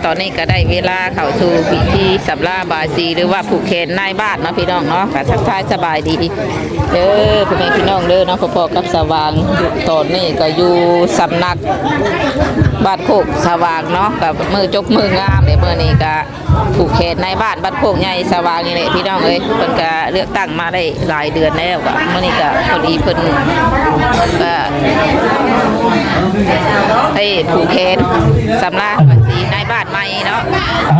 ตอนนี้ก็ได้เวลาเข้าสู่พิธีสับลาบายสีหรือว่าผูกแขนนายบ้านเนาะพี่น้องเนาะก็ทักทายสบายดีเด้อพ่อแม่พี่น้องเด้อเนาะพ่อกับสว่างตอนนี้ก็อยู่สำนักบ้านโคกสว่างเนาะกับมือจกมืองามเดี๋ยวมื้อนี้ก็ผูกแขนนายบ้านบ้านโคกใหญ่สว่างนี่แหละพี่น้องเอ้ยเพิ่นก็เลือกตั้งมาได้หลายเดือนแล้วก็มื้อนี้ก็พอดีเพิ่นก็ให้ผูกแขนสำลาบายสีนายบ้านใหม่เนาะ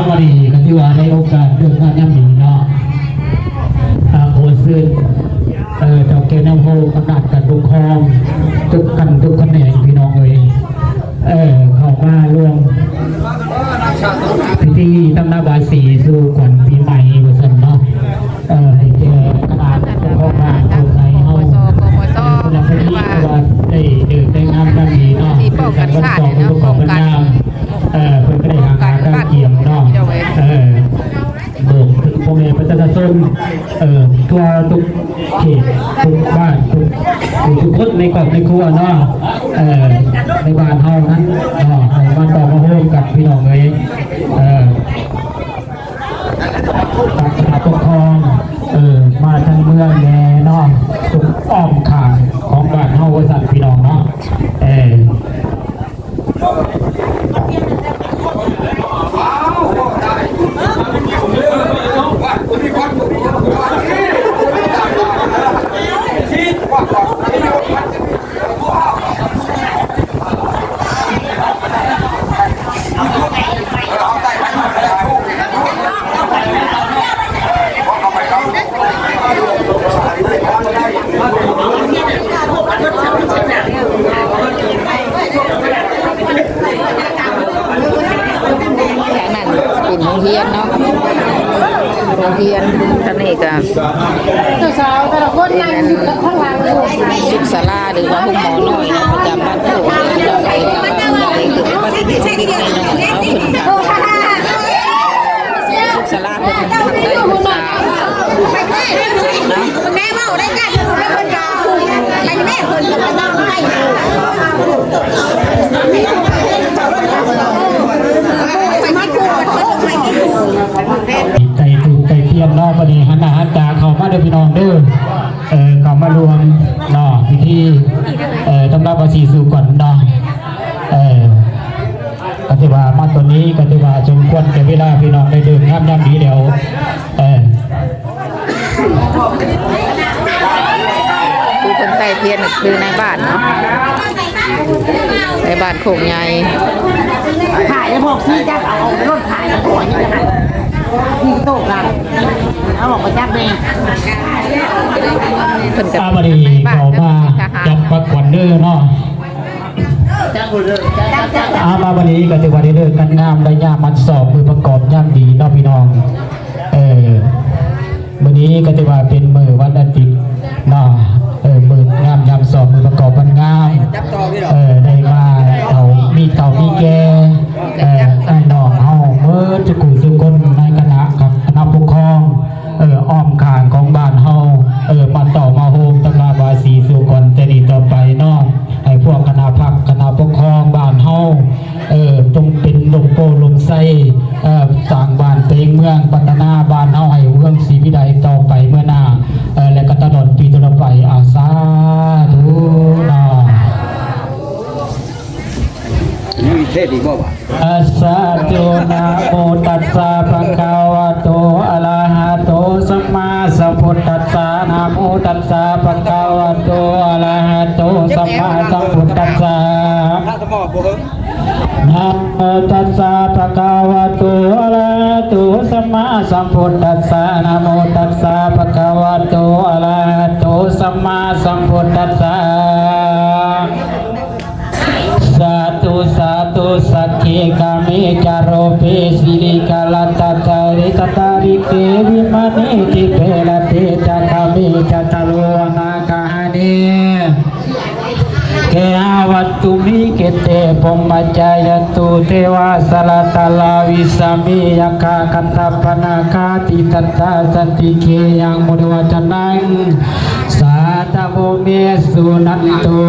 วันนี้ก็ที่ว่าได้โอกาสเรื่องงานย่ำดีเนาะโพสต์ซึ่งเจ้าเกณฑ์น้ำโพขนาดกันทุกคลองทุกคะแนนพี่น้องเลยเข้ามาร่วมพิธีตั้งหน้าบายสีสู่ขวัญปีใหม่บุษเนาะให้เจอขนาดทุกคลองมาทุกใจเฮาคุณภาพที่ว่าได้งามย่ำดีเนาะการวัดสองทุกของเป็นงามเพื่อก็ได้หาการเกี่ยมเนาะโบกถึงพ่อแม่ประชาชนทั่วทุกเขตทุกบ้านทุกคนในครอบในครัวเนาะในบ้านเฮานั้นเนาะบ้านต่อมาโฮมกับพี่น้องเลยปกครองมาทางเมืองแน่เนาะทุกอ้อมข้างของบ้านเฮาบริษัทพี่น้องเนาะโรงเรียนเนาะโรงเรียนท่านนี่ก็สาวแต่ละคนนั่งอยู่ข้างหลังศึกษาลาหรือว่าห้องหมอน้อยเนาะประจำบ้านโคกเราไปกับบ้านใหญ่คือว่าที่นี่น้อยเนาะคุณศึกษาลาเป็นทางได้ศึกษาแม่เมาได้กันแม่คนกลางไปแม่คนกับน้องให้ใจถูกใจเทียมนอกประเดี๋ยวหันหน้าหันตาเข้ามาเด้อพี่น้องเด้อเข้ามารวมเนาะพิธีทำลายภาษีสู่ก่อนเนาะก็ถือว่ามาตัวนี้ก็ถือว่าสมควรแก่เวลาพี่น้องได้เดินย่ำดีเดี๋ยวผู้คนใต้เทียนคือในบ้านเนาะในบ้านโคกใหญ่ถ่ายแล้วบอกที่จะเอารถถ่ายแล้วก่อนนี่นะที่โต๊ะกันเอาบอกว่าจับเองเพิ่นกับอาบดีเขามาจับประกวดเด้อเนาะมาวันนี้ก็ถือว่าได้เลิกกันงามได้ย่ามัดสอบมือประกอบย่ำดีเนาะพี่น้องวันนี้ก็ถือว่าเป็นมือวันอาทิตย์เนาะมืองามยำสอบมือประกอบวันงามได้มามีแก่ไอ้น้องเฮาจะกุสุกลในคณะกับคณะปกครองอ้อมข้างของบ้านเฮามาต่อมาโฮมตำราบาสีสู่ก่อนแต่นี้ต่อไปเนาะให้พวกคณะพักคณะปกครองบ้านเฮาจงเป็นลมโปลมไส้สร้างบ้านเตงเมืองพัฒนาบ้านเฮาให้เมืองศรีวิไลต่อไปเมื่อหน้าและก็ตลอดปีตลอดไปอาสาธุนะมีเทศอีกบ่วะสาธุนะโมตัสสะภะคะวะโตอะระหะโตสัมมาสัมพุทธัสสะนะโมตัสสะภะคะวะโตอะระหะโตสัมมาสัมพุทธัสสะถ้าสมองบ่เฮิงนะโมตัสสะภะคะวะโตอะระหะโตสัมมาสัมพุทธัสสะนะโมตัสสะภะคะวะโตอะระหะโตสัมมาสัมพุทธัสสะสาธุสาธุสักขีกามิจารโรเปสิริกาลตัตาริตตาริเกวิมานิติเปรติจักามิจัตโลนาคานิเกอาวัตตุมิเกเตปมัจจายตุเทวาสลาตลาวิสามิยกาคันตปนาคาติตัตตาสันติเกยังมุดวัจนังสาธโมเมสุนันตุ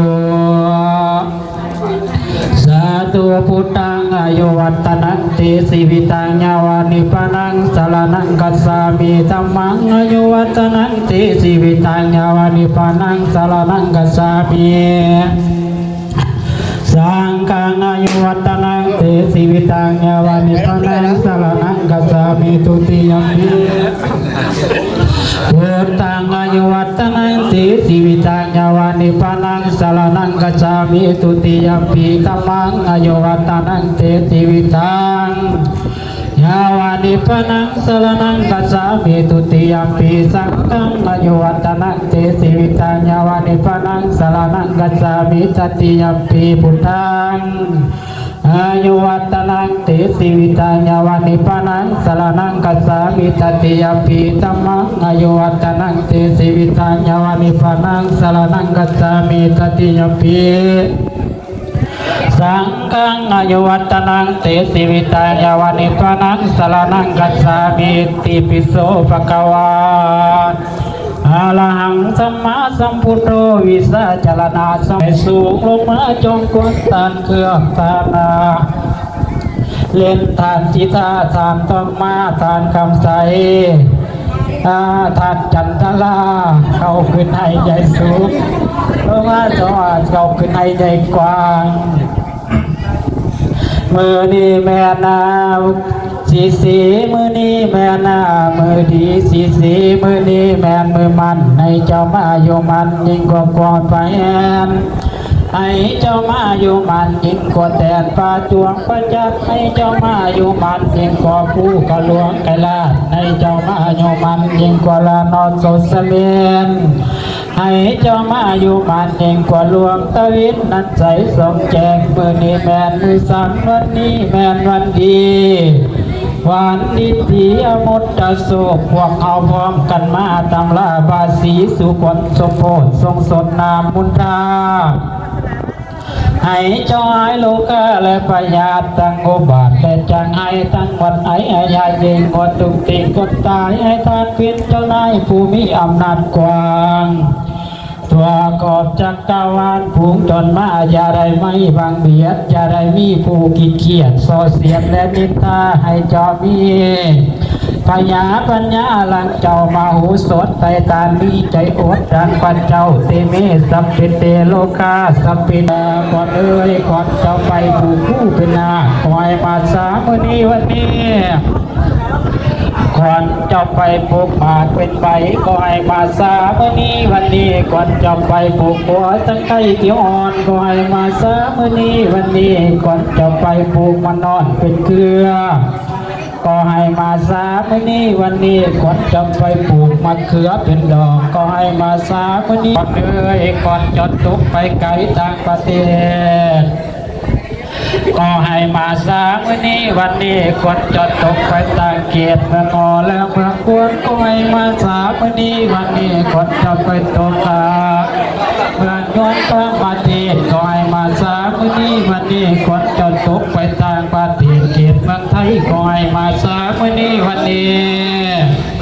ส สาธุพุทธังอายุวัตนังติสีวิตังญาวานิปนังสารนังกัสสามิธัมมังอายุวัตนังติสีวิตังญาวานิปนังสารนังกัสสามิสังฆังอายุวัตนังติสีวิตังญาวานิปนังสารนังกัสสามิทุติยมปิพุทธังอายุวัตนังติสีวิตังญาวานิปนังสารนังกัจฉามิทุติยมปิธัมมังอายุวัตนังติสีวิตังญาวานิปนังสารนังกัจฉามิทุติยมปิสังฆังอายุวัตนังติสีวิตังญาวานิปนังสารนังกัจฉามิตติยมปิพุทธังอายุวัตนังติสีวิตังญาวานิปนังสารนังกัจฉามิตติยมปิธัมมังอายุวัตนังติสีวิตังญาวานิปนังสารนังกัจฉามิตติยมปิสังฆังอายุวัตนังติสีวิตังญาวานิปนังสารนังกัจฉามิติปิโสภะคะวาอะระหังสัมมาสัมพุทโธวิสาจารณาสัมสุลงมาจงกวนตานเครื่องตานาเล่นทานจิตาทานต้องมาทานคำใสทานจันทลาเข้าขึ้นให้ใจสูงลงมาจอดเข้าขึ้นให้ใจกว้างมือนี้แม่นาสีมือนี้แม่นามือดีสีมือนี้แม่มือมันให้เจ้ามาอยู่มันยิ่งกว่ากอดไปแอนให้เจ้ามาอยู่มันยิ่งกว่าแดนป่าจวงประจักษ์ให้เจ้ามาอยู่มันยิ่งกว่าผู้กะหลวงไกลาให้เจ้ามาอยู่มันยิ่งกว่าลานอนสดเสมียนให้เจ้ามาอยู่มันยิ่งกว่าหลวงตะวินนั้นใสสมแจงมือนี้แม่นมือสังวันนี้แม่นวันดีวันนิติอมุตตะโสพวกเขาพร้อมกันมาตำลาบาสีสุขนสมโพธทรงสดนามมุนทาให้เจ้าให้โลกาและปยาตั้งโอบาทและจังให้ตั้งวันไอ้อาญาเยิงกดตุกติกดตายให้ทานเป็นเจ้านายผู้มีอำนาจกว้างตัวกอบจักรวาลผูงจนมาอย่าได้ไม่บังเบียดอย่าได้มีผู้ขีดเขียดส่อเสียดและนินทาให้เจ้ามีพญาปัญญาลังเจ้ามาหูสดไตตามีใจอดดังปันเจ้าเตเมสัมปิเตโลกาสัมปินาก่อนเอ้ยก่อนเจ้าไปผู้ผู้เป็นนาคอยมาสามือนี้วันนี้ก่อนเจ้าไปปลูกบาทเป็นใบก็ให้มาสาเมื่อนี้วันนี้ก่อนเจ้าไปปลูกบัวตั้งไก่ที่อ่อนก็ให้มาสาเมื่อนี้วันนี้ก่อนเจ้าไปปลูกมันนอนเป็นเกลือก็ให้มาสาเมื่อนี้วันนี้ก่อนเจ้าไปปลูกมะเขือเป็นดอกก็ให้มาสาเมื่อนี้ก่อนเลยก่อนจดตุกไปไกลต่างประเทศก็ให้มาสาวันนี้วันนี้คนจดตกไปต่างเกียรติเมืองงอแล้วเมืองควรก็ให้มาสาวันนี้วันนี้คนจดไปตกตาเมืองย้อนต่างประเทศก็ให้มาสาวันนี้วันนี้คนจดตกไปต่างประเทศเกียรติเมืองไทยก็ให้มาสาวันนี้วันนี้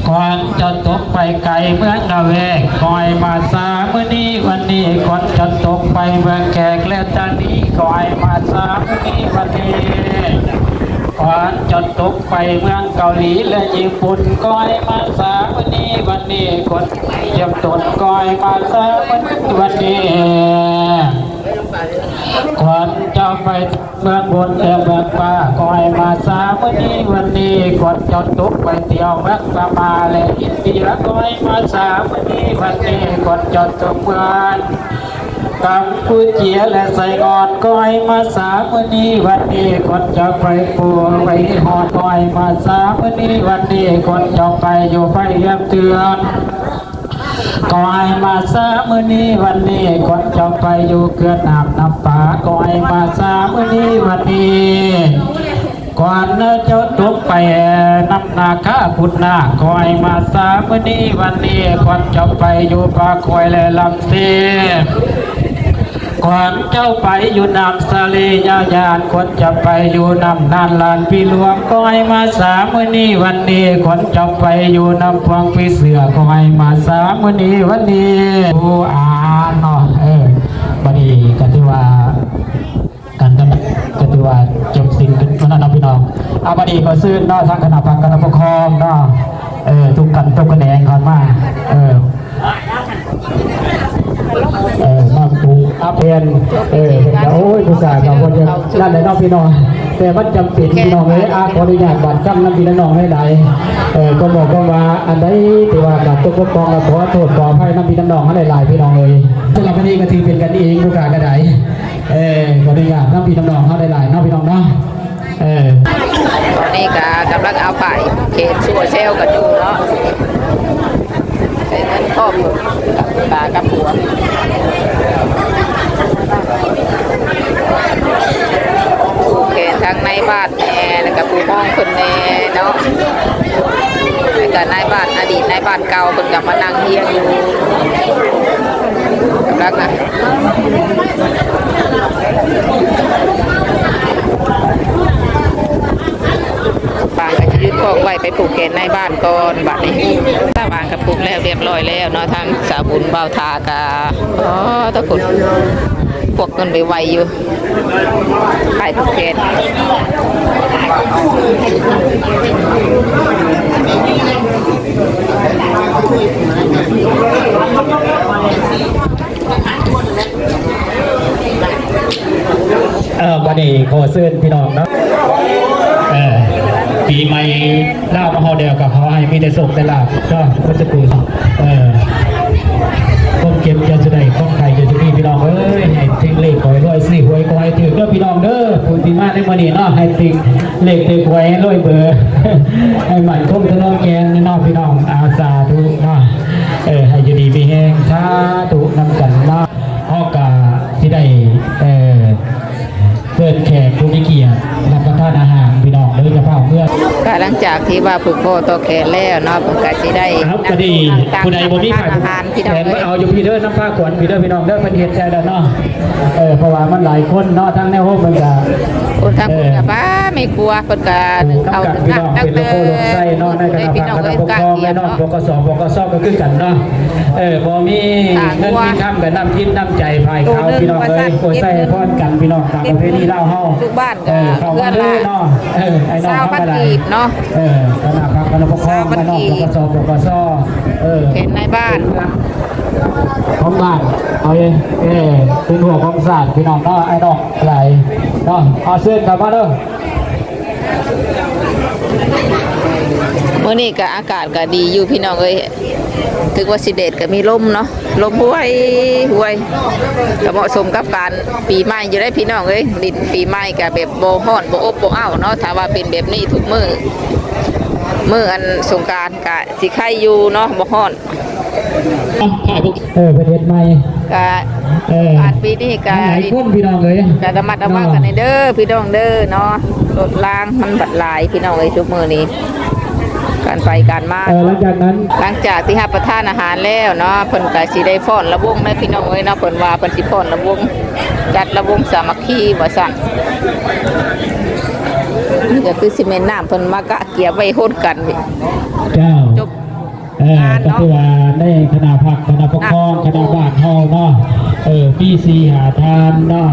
ก่อนจะตกไปไกลเมืองนาเวกคอยมาสาเมื่อนี้วันนี้ก่อนจะตกไปเมืองแขกและตานีคอยมาสาเมื่อนี้วันนี้ก่อนจะตกไปเมืองเกาหลีและญี่ปุ่นคอยมาสาเมื่อนี้วันนี้คนเยี่ยมตนคอยมาสาเมื่อนี้วันนี้ก่อนจะไปเมืองบนเมืองป่าคอยมาสาเมื่อนี้วันนี้ก่อนจะตกไปเที่ยวเมืองพม่าและอินเดียคอยมาสาเมื่อนี้วันนี้ก่อนจะตกเมืองกัมพูเชียและไซงอนคอยมาสาเมื่อนี้วันนี้ก่อนจะไปปูไปหอดคอยมาสาเมื่อนี้วันนี้ก่อนจะไปอยู่ไปเยี่ยมเตือนก็ให้มาสาเมื่อนี้วันนี้ก่อนจะไปอยู่เกือนน้ำป่าก็ให้มาสาเมื่อนี้วันนี้ก่อนเจ้าตกไปน้ำนาคาพุทนาก็ให้มาสาเมื่อนี้วันนี้ก่อนจะไปอยู่ปากคอยและลำเสียก่อนเจ้าไปอยู่น้ำสะเลยายานก่อนจะไปอยู่น้ำนานลานพี่หลวงก็ให้มาสาเมื่อนี้วันนี้ก่อนจะไปอยู่น้ำพวงพี่เสือก็ให้มาสาเมื่อนี้วันนี้ผู้อ่านเนาะบัดนี้ก็ที่ว่า อาบดีก็ซื้อเนาะทางคณะคณะปกครองเนาะทุกกันทุกคะแนนก่อนมามาปลูกอาเพียนโอ้ยผู้สาวกับคนยังนั่นแหละน้องพี่น้องแต่มันจำเป็นพี่น้องเลยขออนุญาตบัตรจำน้ำพี่น้องให้ไหนก็บอกว่าอันใดที่ว่ากับตัวปกครองขอโทษขอให้น้ำพี่น้องให้หลายพี่น้องเลยสำหรับวันนี้ก็ถือเป็นกันเองผู้การกระไดขออนุญาตน้ำพี่น้องให้หลายน้องพี่น้องเนาะนี่ก็กำลังเอาไปเขตชัวเซลกันอยู่เนาะใช้เงินครอบกับตากับผัวผูกแขนทั้งในบ้านแน่แล้วก็ผู้ห้องคนแน่เนาะแล้วก็ในบ้านอดีตในบ้านเก่าเพิ่นก็มานั่งเฮียงอยู่กำลังนะบางก็จะยึดของไว้ไปผูกแขนในบ้านก่อนบัดนี้ถ้าบางก็ผูกแล้วเรียบร้อยแล้วเนาะทางสาบุญเบาทากาตะกุดพวกกันไปไวอยู่ไปผูกแขนวันนี้ขอเชิญพี่น้องนะปีใหม่เล่ามาฮอเดียวกับเขาให้มีแต่สุขแต่ลาภก็พัชกุลก้มเก็บจะได้ข้องไข่จะมีพี่น้องให้ทิ้งเลขคอยรวยสี่หวยคอยถือเด้อพี่น้องเด้อผู้ที่มาในวันนี้เนาะให้ทิ้งเลขถือหวยรวยเบอร์ให้หมั่นคงทะเลาะแกงเนาะพี่น้องอาสาธุเนาะให้อยู่ดีมีแห้งสาธุนำกันเนาะอ้อกาที่ได้เปิดแขกผู้มีเกียรติรับประทานอาหารพี่น้องเลยจะเผาเมื่อหลังจากที่ว่าผูกคอต่อแขนแล้วเนาะผมก็สิได้ก็ดีผู้ใดบ่มีไข่อาหารพี่น้องเอาอยู่พี่เด้อน้ำผ้าขวัญพี่เด้อพี่น้องเด้อเพิ่นเฮ็ดใจแล้วเนาะเพราะว่ามันหลายคนเนาะทั้งแนวโฮมมันก็ทางคุณกับป้าไม่กลัวเพิ่นก็เข้าถึงนักเด้อใส่เนาะในคณะปกครองและเนาะบกสก็คือกันเนาะบ่มีเงินมีคำก็นำคิดนำใจภายเขาพี่น้องเอ้ยโอยใส่พรกันพี่น้องตามประเพณีลาวเฮาทุกบ้านก็เพื่อนละเนาะไอ้น้อง บ้านกีบเนาะคณะปกครองเนาะบกสเห็นในบ้านของบ้านเอาเป็นหัวของศาสตร์พี่น้องเนาะไอ้น้องไหลเนาะเอาเสื้อกลับมาเด้อมื้อนี้ก็อากาศก็ดีอยู่พี่น้องเอ้ยถึงว่าสิเดชก็มีลมเนาะลมห้วยก็เหมาะสมกับการปีใหม่อยู่ได้พี่น้องเอ้ยดินปีใหม่ก็แบบบ่ฮ้อนบ่อบบ่อ้าวเนาะถ้าว่าเป็นแบบนี้ทุกมื้ออันสงกรานต์ก็สิไข่อยู่เนาะบ่ฮ้อนประเทศใหม่ก็ผ่านปีนี้ก็หลายคนพี่น้องเลยก็ระมัดระวังกันเด้อพี่น้องเด้อเนาะรถล้างมันบัดหลายพี่น้องเอ้ยทุกมื้อนี้การไปการมาหลังจากนั้นหลังจากที่รับประทานอาหารแล้วเนาะเพิ่นก็สิได้ฟ้อนระวงแม่พี่น้องเอ้ยเนาะเพิ่นว่าเพิ่นสิฟ้อนระวงจัดระวงสามัคคีว่าซั่นนี่ก็คือสิเมนน้ำเพิ่นมากะเกียบไว้โฮดกันเจ้าจบก็คือว่าได้คณะผักคณะปกครองคณะบ้านเฮาเนาะพี่ซีหาทานเนาะ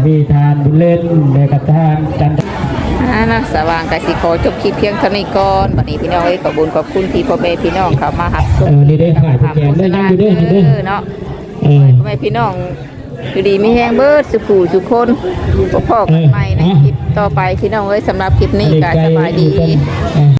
มีทานบุญเล่นได้กับทานจันนักสว่างกสิขอจบคลิปเพียงเท่านี้ก่อนวันนี้พี่น้องขอบคุญขอบคุณที่พ่อแม่พี่น้องเข้ามาหักชมได้ถ่ายโปรแกรมได้ยังอยู่ด้วยเนาะพ่อแม่พี่น้องอยู่ดีมีแห้งเบิดสุขูสุคนพ่อกันใหม่ในคลิปต่อไปพี่น้องสำหรับคลิปนี้ก็สบายดี